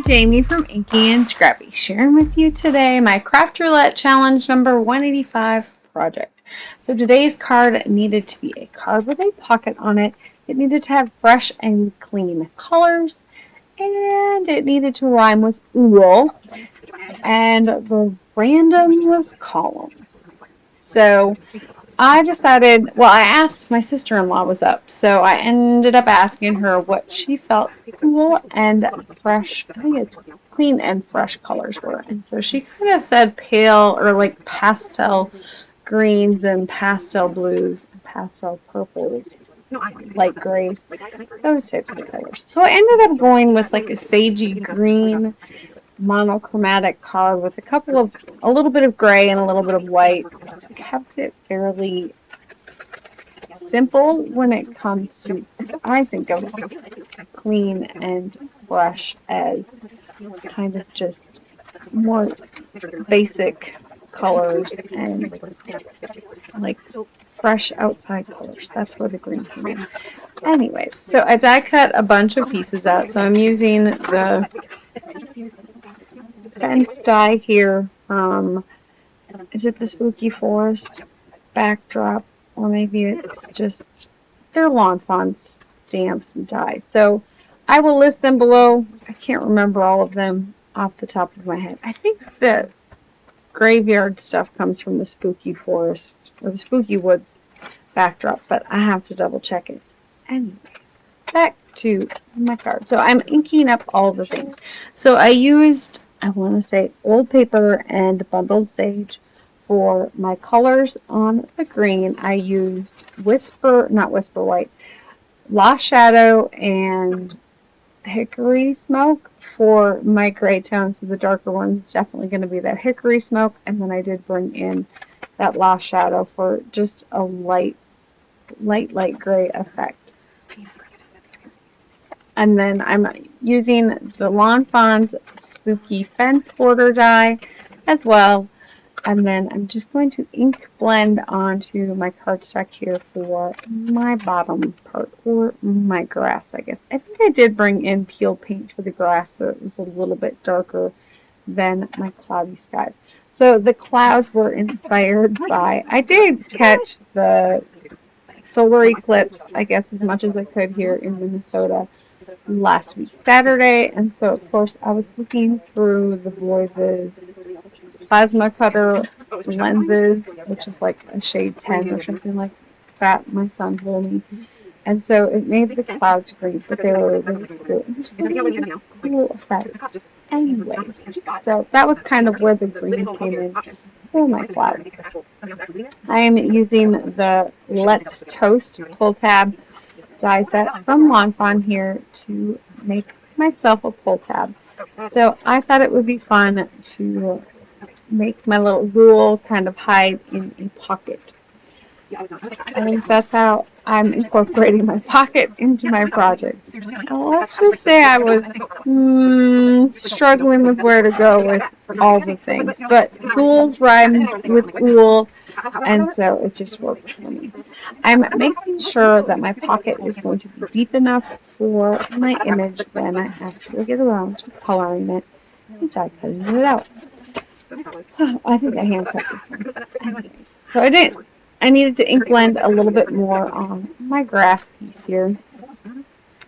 Jamie from Inky&Scrappy, sharing with you today my Craft Roulette Challenge number 185 project. So today's card needed to be a card with a pocket on it. It needed to have fresh and clean colors, and it needed to rhyme with ool, and the random was columns. So I decided, well, I asked, my sister-in-law was up, so I ended up asking her what she felt cool and fresh, I think it's clean and fresh colors were. And so she kind of said pale or like pastel greens and pastel blues and pastel purples, light grays, those types of colors. So I ended up going with like a sagey green monochromatic card with a little bit of gray and a little bit of white. Kept it fairly simple when it comes to, I think of clean and fresh as kind of just more basic colors and like fresh outside colors. That's where the green came in. Anyways, so I die cut a bunch of pieces out. So I'm using the fence die here from, is it the Spooky Forest backdrop, or maybe it's just their lawn fawn stamps and dies. So I will list them below. I can't remember all of them off the top of my head. I think the graveyard stuff comes from the Spooky Forest or the Spooky Woods backdrop, but I have to double check it. Anyways, back to my card. So I'm inking up all the things. So I used, I want to say, old paper and bundled sage for my colors on the green. I used not Whisper White, Lost Shadow and Hickory Smoke for my gray tones. So the darker one's definitely going to be that Hickory Smoke. And then I did bring in that Lost Shadow for just a light gray effect. And then I'm using the Lawn Fawn's Spooky Fence Border die as well. And then I'm just going to ink blend onto my cardstock here for my bottom part, or my grass, I guess. I think I did bring in peel paint for the grass, so it was a little bit darker than my cloudy skies. So the clouds were inspired by, I did catch the solar eclipse, I guess, as much as I could here in Minnesota last week Saturday, and so of course I was looking through the boys' plasma cutter lenses, which is like a shade 10 or something like that, my son told me, and so it made the clouds green, but they were really cool. It was really cool effect. Anyways, so that was kind of where the green came in for my clouds. I am using the Let's Toast pull tab die set from Lawn Fawn here to make myself a pull tab. So I thought it would be fun to make my little ghoul kind of hide in a pocket. At least that's how I'm incorporating my pocket into my project. Now, let's just say I was struggling with where to go with all the things, but ghouls rhyme with ghoul, and so it just worked for me. I'm making sure that my pocket is going to be deep enough for my image when I actually get around to coloring it and die cutting it out. I think I hand cut this one. Anyways, so I needed to ink blend a little bit more on my grass piece here.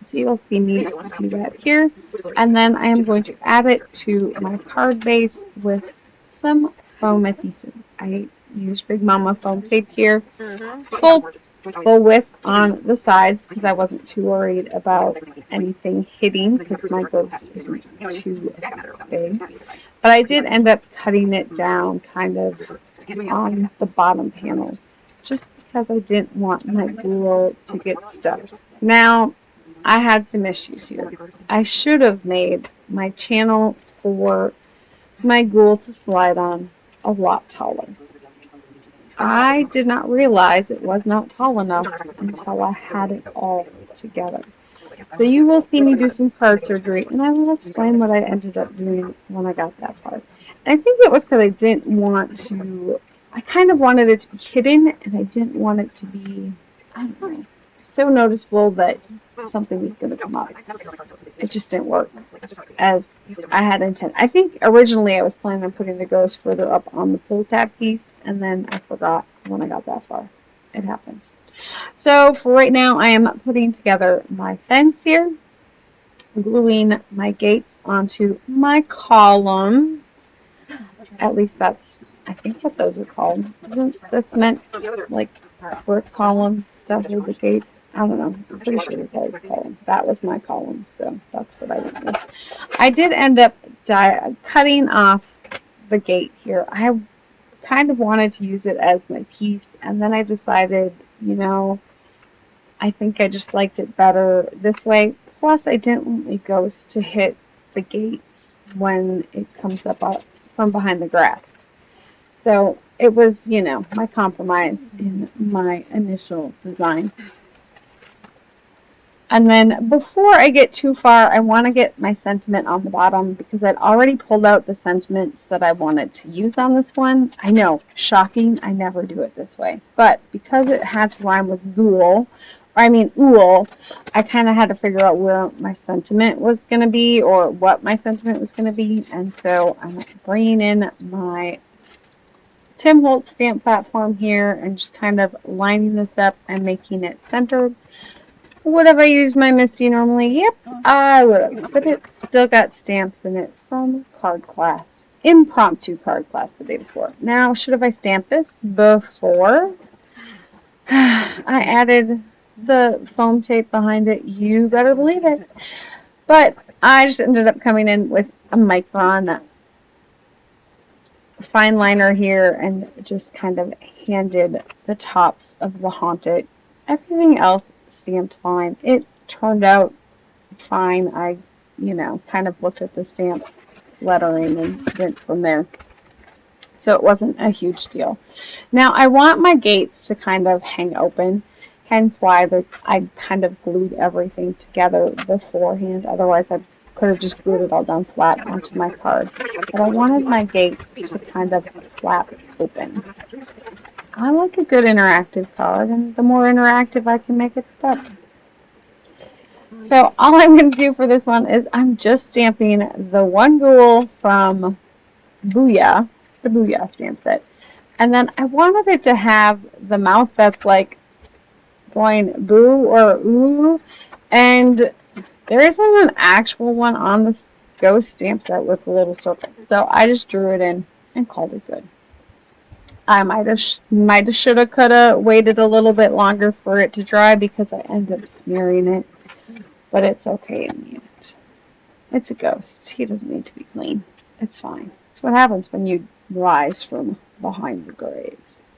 So you'll see me do that here. And then I am going to add it to my card base with some foam adhesive. I used Big Mama foam tape here. Full width on the sides because I wasn't too worried about anything hitting because my ghost isn't too big. But I did end up cutting it down kind of on the bottom panel just because I didn't want my ghoul to get stuck. Now, I had some issues here. I should have made my channel for my ghoul to slide on a lot taller. I did not realize it was not tall enough until I had it all together. So you will see me do some card surgery, and I will explain what I ended up doing when I got that far. And I think it was because I didn't want to, I kind of wanted it to be hidden, and I didn't want it to be, I don't know, so noticeable that something was going to come up. It just didn't work as I had intended. I think originally I was planning on putting the ghost further up on the pull tab piece, and then I forgot when I got that far. It happens. So for right now, I am putting together my fence here, gluing my gates onto my columns. At least that's, I think, what those are called. Isn't this meant like brick columns that hold the gates? I don't know. I'm pretty sure they're called a column. That was my column, so that's what I went with. I did end up cutting off the gate here. I kind of wanted to use it as my piece, and then I decided, you know, I think I just liked it better this way. Plus, I didn't want my ghost to hit the gates when it comes up from behind the grass. So it was, you know, my compromise in my initial design. And then before I get too far, I want to get my sentiment on the bottom because I'd already pulled out the sentiments that I wanted to use on this one. I know, shocking, I never do it this way. But because it had to rhyme with ool, I kind of had to figure out where my sentiment was going to be or what my sentiment was going to be. And so I'm bringing in my Tim Holtz stamp platform here and just kind of lining this up and making it centered. Would have I used my Misty normally? Yep, I would have. But it still got stamps in it from card class. Impromptu card class the day before. Now, should have I stamped this before I added the foam tape behind it? You better believe it. But I just ended up coming in with a micron fine liner here and just kind of handed the tops of the Haunted. Everything else stamped fine. It turned out fine. I, you know, kind of looked at the stamp lettering and went from there. So it wasn't a huge deal. Now I want my gates to kind of hang open, hence why I kind of glued everything together beforehand. Otherwise I could have just glued it all down flat onto my card. But I wanted my gates to kind of flap open. I like a good interactive card, and the more interactive I can make it, the better. So all I'm going to do for this one is I'm just stamping the one ghoul from Booyah, the Booyah stamp set. And then I wanted it to have the mouth that's like going boo or ooh, and there isn't an actual one on this ghost stamp set with a little circle. So I just drew it in and called it good. I might have, shoulda, coulda waited a little bit longer for it to dry because I ended up smearing it. But it's okay in the end. It's a ghost. He doesn't need to be clean. It's fine. It's what happens when you rise from behind the graves.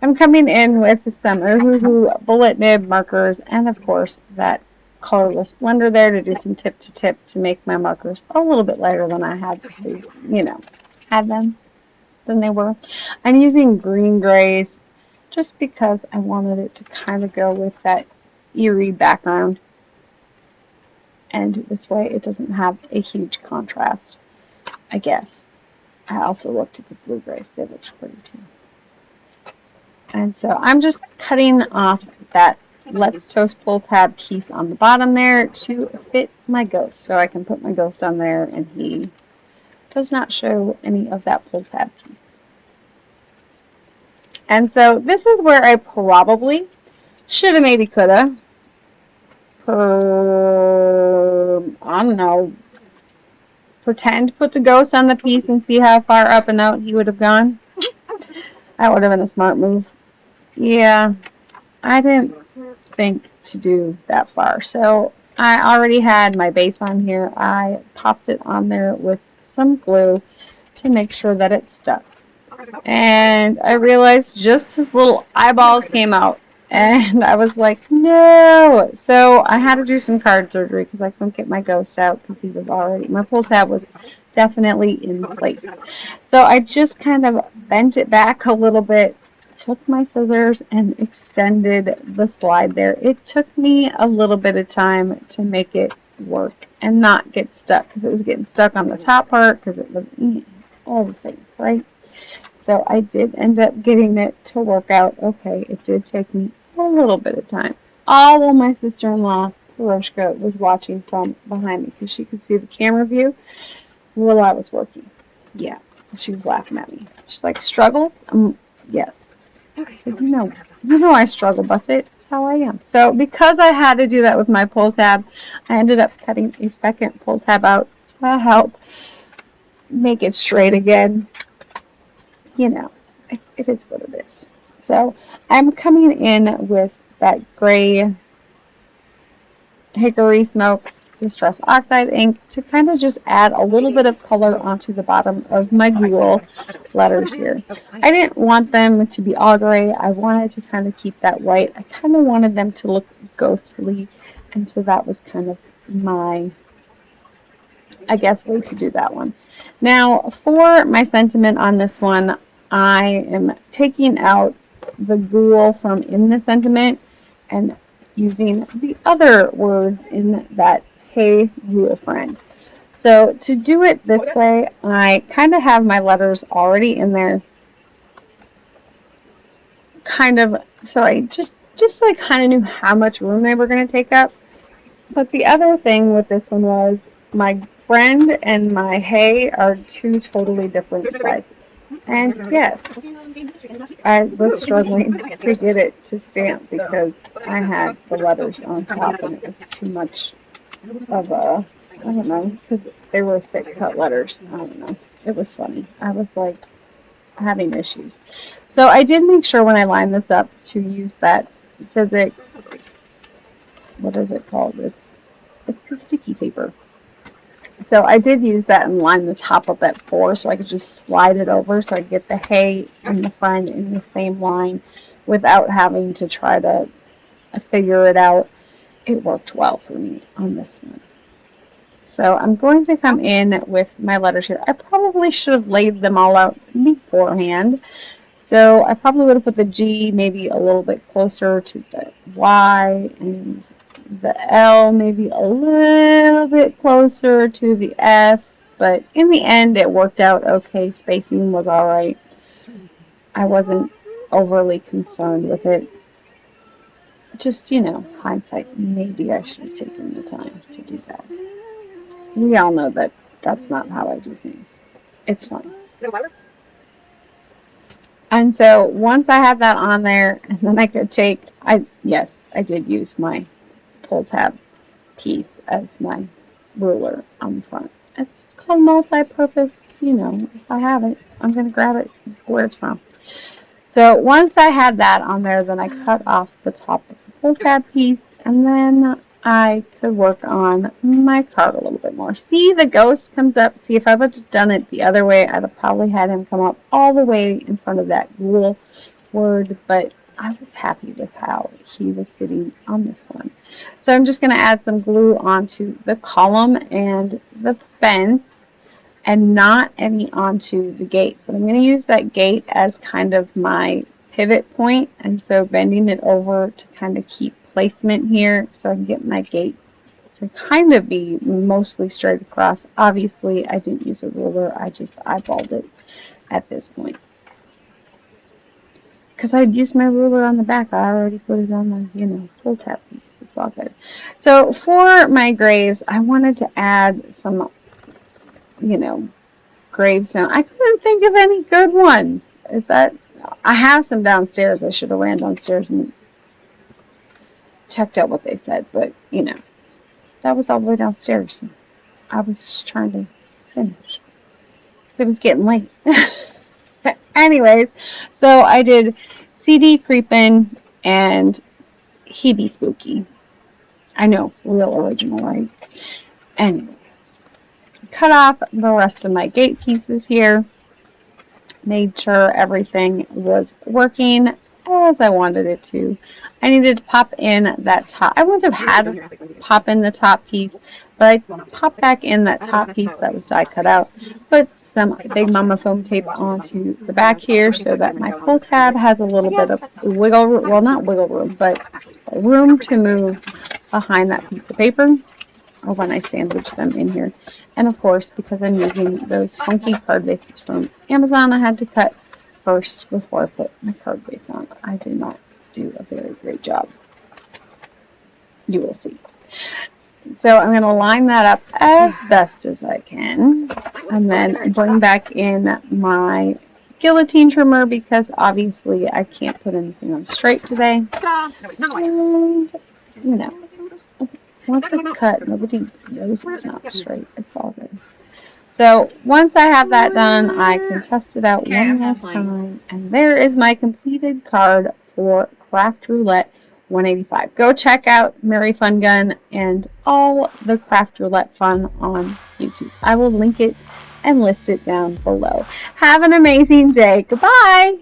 I'm coming in with some Ohuhu bullet nib markers and, of course, that colorless blender there to do some tip to tip to make my markers a little bit lighter than I had, had them. Than they were. I'm using green grays just because I wanted it to kind of go with that eerie background, and this way it doesn't have a huge contrast, I guess. I also looked at the blue grays. They look pretty too. And so I'm just cutting off that Let's Toast pull tab piece on the bottom there to fit my ghost, so I can put my ghost on there and he does not show any of that pull tab piece. And so this is where I probably shoulda, maybe coulda, I don't know, pretend to put the ghost on the piece and see how far up and out he would have gone. That would have been a smart move. Yeah, I didn't think to do that far. So I already had my base on here. I popped it on there with some glue to make sure that it stuck. And I realized just his little eyeballs came out. And I was like, no. So I had to do some card surgery because I couldn't get my ghost out because he was already, my pull tab was definitely in place. So I just kind of bent it back a little bit, took my scissors and extended the slide there. It took me a little bit of time to make it work and not get stuck because it was getting stuck on the top part because it was all the things, right? So I did end up getting it to work out okay. It did take me a little bit of time. All while my sister-in-law, Hiroshka, was watching from behind me because she could see the camera view while I was working. Yeah, she was laughing at me. She's like, struggles? Yes. I said, you know I struggle, Busset. It's how I am. So because I had to do that with my pull tab, I ended up cutting a second pull tab out to help make it straight again. You know, it is what it is. So I'm coming in with that gray Hickory Smoke Distress Oxide ink to kind of just add a little bit of color onto the bottom of my Ghoul letters here. I didn't want them to be all gray. I wanted to kind of keep that white. I kind of wanted them to look ghostly, and so that was kind of my, I guess, way to do that one. Now, for my sentiment on this one, I am taking out the Ghoul from in the sentiment and using the other words in that Hey You a Friend. So to do it this way, I kind of have my letters already in there. Kind of, so I just so I kind of knew how much room they were going to take up. But the other thing with this one was my friend and my hey are two totally different sizes. And yes, I was struggling to get it to stamp because I had the letters on top and it was too much of a, I don't know, because they were thick cut letters. I don't know. It was funny. I was like having issues. So I did make sure when I lined this up to use that Sizzix, what is it called? It's the sticky paper. So I did use that and line the top of that 4 so I could just slide it over so I get the hey and the friend in the same line without having to try to figure it out. It worked well for me on this one. So I'm going to come in with my letters here. I probably should have laid them all out beforehand. So I probably would have put the G maybe a little bit closer to the Y and the L maybe a little bit closer to the F, but in the end it worked out okay. Spacing was alright. I wasn't overly concerned with it. Just, you know, hindsight, maybe I should have taken the time to do that. We all know that that's not how I do things. It's fine. And so once I had that on there, and then I could take, yes, I did use my pull tab piece as my ruler on the front. It's called multi-purpose, you know, if I have it, I'm going to grab it where it's from. So once I had that on there, then I cut off the top of the pull tab piece, and then I could work on my card a little bit more. See, the ghost comes up. See, if I would have done it the other way, I'd have probably had him come up all the way in front of that Ghoul word, but I was happy with how he was sitting on this one. So I'm just going to add some glue onto the column and the fence and not any onto the gate. But I'm going to use that gate as kind of my pivot point, and so bending it over to kind of keep placement here so I can get my gate to kind of be mostly straight across. Obviously, I didn't use a ruler. I just eyeballed it at this point. Because I'd used my ruler on the back. I already put it on the, you know, pull tab piece. It's all good. So for my graves, I wanted to add some, you know, gravestone. I couldn't think of any good ones. I have some downstairs. I should have ran downstairs and checked out what they said. But, you know, that was all the way downstairs. I was just trying to finish. Because it was getting late. Anyways, so I did CD Creepin' and He Be Spooky. I know, real original, right? Anyways, cut off the rest of my gate pieces here. Made sure everything was working as I wanted it to. I needed to pop in that top. I wouldn't have had to pop in the top piece, but I popped back in that top piece that was die cut out. Put some Big Mama foam tape onto the back here so that my pull tab has a little bit of wiggle room. Well, not wiggle room, but room to move behind that piece of paper or when I sandwich them in here. And of course, because I'm using those funky card bases from Amazon, I had to cut first before I put my card base on. I did not do a very great job. You will see. So I'm going to line that up as best as I can, and then bring back in my guillotine trimmer because obviously I can't put anything on straight today. And, you know, once it's cut, nobody knows it's not straight. It's all good. So once I have that done, I can test it out one last time. And there is my completed card for Craft Roulette 185. Go check out Mary Fun Gun and all the Craft Roulette fun on YouTube. I will link it and list it down below. Have an amazing day. Goodbye.